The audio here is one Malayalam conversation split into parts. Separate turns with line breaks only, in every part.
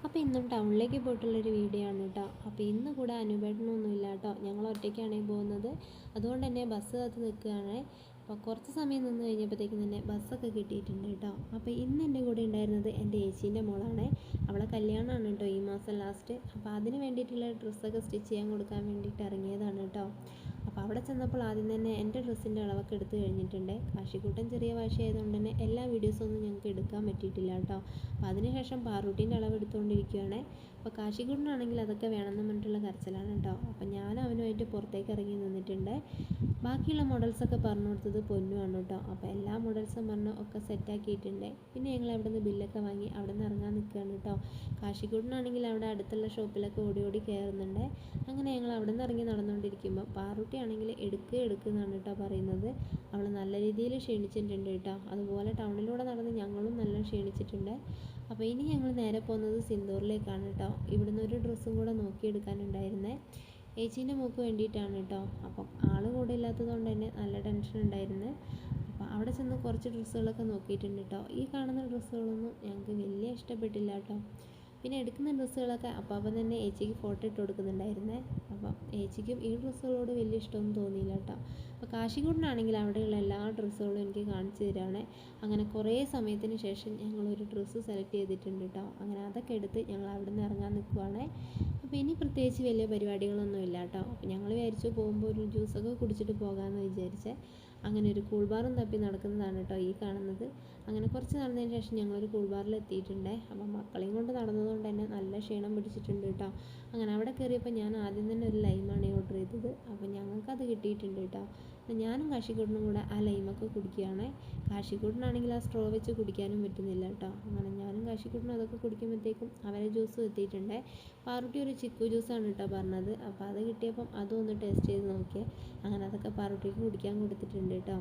അപ്പോൾ ഇന്നും ടൗണിലേക്ക് പോയിട്ടുള്ളൊരു വീഡിയോ ആണ് കേട്ടോ. അപ്പോൾ ഇന്ന് കൂടെ അനുപേട്ടനൊന്നുമില്ല കേട്ടോ, ഞങ്ങൾ ഒറ്റയ്ക്കാണ് പോകുന്നത്. അതുകൊണ്ട് തന്നെ ബസ് കാത്ത് നിൽക്കുകയാണ്. അപ്പോൾ കുറച്ച് സമയം നിന്ന് കഴിഞ്ഞപ്പോഴത്തേക്കും തന്നെ ബസ്സൊക്കെ കിട്ടിയിട്ടുണ്ട് കേട്ടോ. അപ്പോൾ ഇന്ന് എൻ്റെ കൂടെ ഉണ്ടായിരുന്നത് എൻ്റെ ചേച്ചീൻ്റെ മോളാണ്. അവളെ കല്യാണമാണ് കേട്ടോ ഈ മാസം ലാസ്റ്റ്. അപ്പോൾ അതിന് വേണ്ടിയിട്ടുള്ള ഡ്രസ്സൊക്കെ സ്റ്റിച്ച് ചെയ്യാൻ കൊടുക്കാൻ വേണ്ടിയിട്ട് ഇറങ്ങിയതാണ് കേട്ടോ. അപ്പോൾ അവിടെ ചെന്നപ്പോൾ ആദ്യം തന്നെ എൻ്റെ ഡ്രസ്സിൻ്റെ അളവൊക്കെ എടുത്ത് കഴിഞ്ഞിട്ടുണ്ട്. കാശിക്കൂട്ടൻ ചെറിയ വാശിയായതുകൊണ്ട് തന്നെ എല്ലാ വീഡിയോസൊന്നും ഞങ്ങൾക്ക് എടുക്കാൻ പറ്റിയിട്ടില്ല കേട്ടോ. അപ്പോൾ അതിനുശേഷം പാറൂട്ടീൻ്റെ അളവ് എടുത്തുകൊണ്ടിരിക്കുകയാണ്. അപ്പോൾ കാശിക്കൂട്ടനാണെങ്കിൽ അതൊക്കെ വേണമെന്ന് പറഞ്ഞിട്ടുള്ള കരച്ചിലാണ് കേട്ടോ. അപ്പോൾ ഞാൻ അവനുമായിട്ട് പുറത്തേക്ക് ഇറങ്ങി നിന്നിട്ടുണ്ട്. ബാക്കിയുള്ള മോഡൽസൊക്കെ പറഞ്ഞു കൊടുത്തത് പൊന്നുമാണ് കേട്ടോ. അപ്പോൾ എല്ലാ മോഡൽസും പറഞ്ഞ് ഒക്കെ സെറ്റാക്കിയിട്ടുണ്ട്. പിന്നെ ഞങ്ങൾ അവിടെ നിന്ന് ബില്ലൊക്കെ വാങ്ങി അവിടെ നിന്ന് ഇറങ്ങാൻ നിൽക്കുകയാണ് കേട്ടോ. കാശിക്കൂട്ടനാണെങ്കിൽ അവിടെ അടുത്തുള്ള ഷോപ്പിലൊക്കെ ഓടി ഓടി കയറുന്നുണ്ട്. അങ്ങനെ ഞങ്ങൾ അവിടെ നിന്ന് ഇറങ്ങി നടന്നുകൊണ്ടിരിക്കുമ്പോൾ പാറൂട്ടി ആണെങ്കിൽ എടുക്കുകയെന്നാണ് കേട്ടോ പറയുന്നത്. അവൾ നല്ല രീതിയിൽ ക്ഷീണിച്ചിട്ടുണ്ട് കേട്ടോ. അതുപോലെ ടൗണിലൂടെ നടന്ന് ഞങ്ങളും നല്ല ക്ഷീണിച്ചിട്ടുണ്ട്. അപ്പോൾ ഇനി ഞങ്ങൾ നേരെ പോകുന്നത് സിന്ദൂറിലേക്കാണ് കേട്ടോ. ഇവിടുന്ന് ഒരു ഡ്രസ്സും കൂടെ നോക്കിയെടുക്കാനുണ്ടായിരുന്നേ. ചേച്ചീൻ്റെ മോൾക്ക് വേണ്ടിയിട്ടാണ് കേട്ടോ. അപ്പം ആൾ കൂടെ ഇല്ലാത്തത് കൊണ്ട് തന്നെ നല്ല ടെൻഷൻ ഉണ്ടായിരുന്നു. അപ്പോൾ അവിടെ ചെന്ന് കുറച്ച് ഡ്രസ്സുകളൊക്കെ നോക്കിയിട്ടുണ്ട് കേട്ടോ. ഈ കാണുന്ന ഡ്രസ്സുകളൊന്നും ഞങ്ങൾക്ക് വലിയ ഇഷ്ടപ്പെട്ടില്ല കേട്ടോ. പിന്നെ എടുക്കുന്ന ഡ്രസ്സുകളൊക്കെ അപ്പം തന്നെ ഏച്ചിക്ക് ഫോട്ടോ ഇട്ട് കൊടുക്കുന്നുണ്ടായിരുന്നേ. അപ്പം ഏച്ചിക്കും ഈ ഡ്രസ്സുകളോട് വലിയ ഇഷ്ടമൊന്നും തോന്നിയില്ല കേട്ടോ. അപ്പോൾ കാശിക്കൂട്ടനാണെങ്കിൽ അവിടെയുള്ള എല്ലാ ഡ്രസ്സുകളും എനിക്ക് കാണിച്ചു തരാണ്. അങ്ങനെ കുറേ സമയത്തിന് ശേഷം ഞങ്ങളൊരു ഡ്രസ്സ് സെലക്ട് ചെയ്തിട്ടുണ്ട് കേട്ടോ. അങ്ങനെ അതൊക്കെ എടുത്ത് ഞങ്ങൾ അവിടെ നിന്ന് ഇറങ്ങാൻ നിൽക്കുവാണ്. അപ്പോൾ ഇനി പ്രത്യേകിച്ച് വലിയ പരിപാടികളൊന്നും ഇല്ല കേട്ടോ. അപ്പോൾ ഞങ്ങൾ വിചാരിച്ചു പോകുമ്പോൾ ഒരു ജ്യൂസൊക്കെ കുടിച്ചിട്ട് പോകാമെന്ന് വിചാരിച്ചേ. അങ്ങനെ ഒരു കൂൾ ബാറും തപ്പി നടക്കുന്നതാണ് കേട്ടോ ഈ കാണുന്നത്. അങ്ങനെ കുറച്ച് നടന്നതിന് ശേഷം ഞങ്ങളൊരു കൂൾ ബാറിൽ എത്തിയിട്ടുണ്ട്. അപ്പം മക്കളെയും കൊണ്ട് നടന്നതുകൊണ്ട് തന്നെ നല്ല ക്ഷീണം പിടിച്ചിട്ടുണ്ട് കേട്ടോ. അങ്ങനെ അവിടെ കയറിയപ്പോൾ ഞാൻ ആദ്യം തന്നെ ഒരു ലൈമാണ് ഓർഡർ ചെയ്തത്. അപ്പോൾ ഞങ്ങൾക്കത് കിട്ടിയിട്ടുണ്ട് കേട്ടോ. ഞാനും കാശിക്കൂട്ടനും കൂടെ ആ ലൈമൊക്കെ കുടിക്കുകയാണ്. കാശിക്കൂട്ടനാണെങ്കിൽ ആ സ്ട്രോ വെച്ച് കുടിക്കാനും പറ്റുന്നില്ല കേട്ടോ. അങ്ങനെ ഞാനും കാശിക്കൂട്ടനും അതൊക്കെ കുടിക്കുമ്പോഴത്തേക്കും അവരെ ജ്യൂസ് എത്തിയിട്ടുണ്ട്. പാറുട്ടി ഒരു ചിക്കു ജ്യൂസാണ് കേട്ടോ പറഞ്ഞത്. അപ്പോൾ അത് കിട്ടിയപ്പം അതും ഒന്ന് ടേസ്റ്റ് ചെയ്ത് നോക്കിയേ. അങ്ങനെ അതൊക്കെ പാറുട്ടിക്ക് കുടിക്കാൻ കൊടുത്തിട്ടുണ്ട് കേട്ടോ.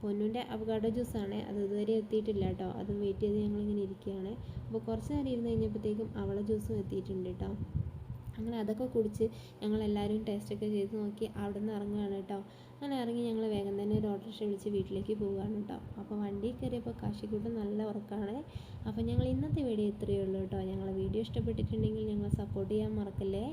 പൊന്നുൻ്റെ അവകാഡോ ജ്യൂസാണ്, അത് ഇതുവരെ എത്തിയിട്ടില്ല കേട്ടോ. അത് വെയിറ്റ് ചെയ്ത് ഞങ്ങളിങ്ങനെ ഇരിക്കുകയാണ്. അപ്പോൾ കുറച്ച് നേരം ഇരുന്ന് കഴിഞ്ഞപ്പോഴത്തേക്കും അവളെ ജ്യൂസും എത്തിയിട്ടുണ്ട് കേട്ടോ. അങ്ങനെ അതൊക്കെ കുടിച്ച് ഞങ്ങളെല്ലാവരും ടേസ്റ്റൊക്കെ ചെയ്ത് നോക്കി അവിടെ നിന്ന് ഇറങ്ങുകയാണ് കേട്ടോ. അങ്ങനെ ഇറങ്ങി ഞങ്ങൾ വേഗം തന്നെ ഒരു ഓട്ടോറിക്ഷ വിളിച്ച് വീട്ടിലേക്ക് പോവുകയാണ് കേട്ടോ. അപ്പോൾ വണ്ടിയിൽ കയറിയപ്പോൾ കാശിക്കൂട്ടൻ നല്ല ഉറക്കമാണ്. അപ്പോൾ ഞങ്ങൾ ഇന്നത്തെ വീഡിയോ ഇത്രയേ ഉള്ളൂ കേട്ടോ. ഞങ്ങളെ വീഡിയോ ഇഷ്ടപ്പെട്ടിട്ടുണ്ടെങ്കിൽ ഞങ്ങൾ സപ്പോർട്ട് ചെയ്യാൻ മറക്കല്ലേ.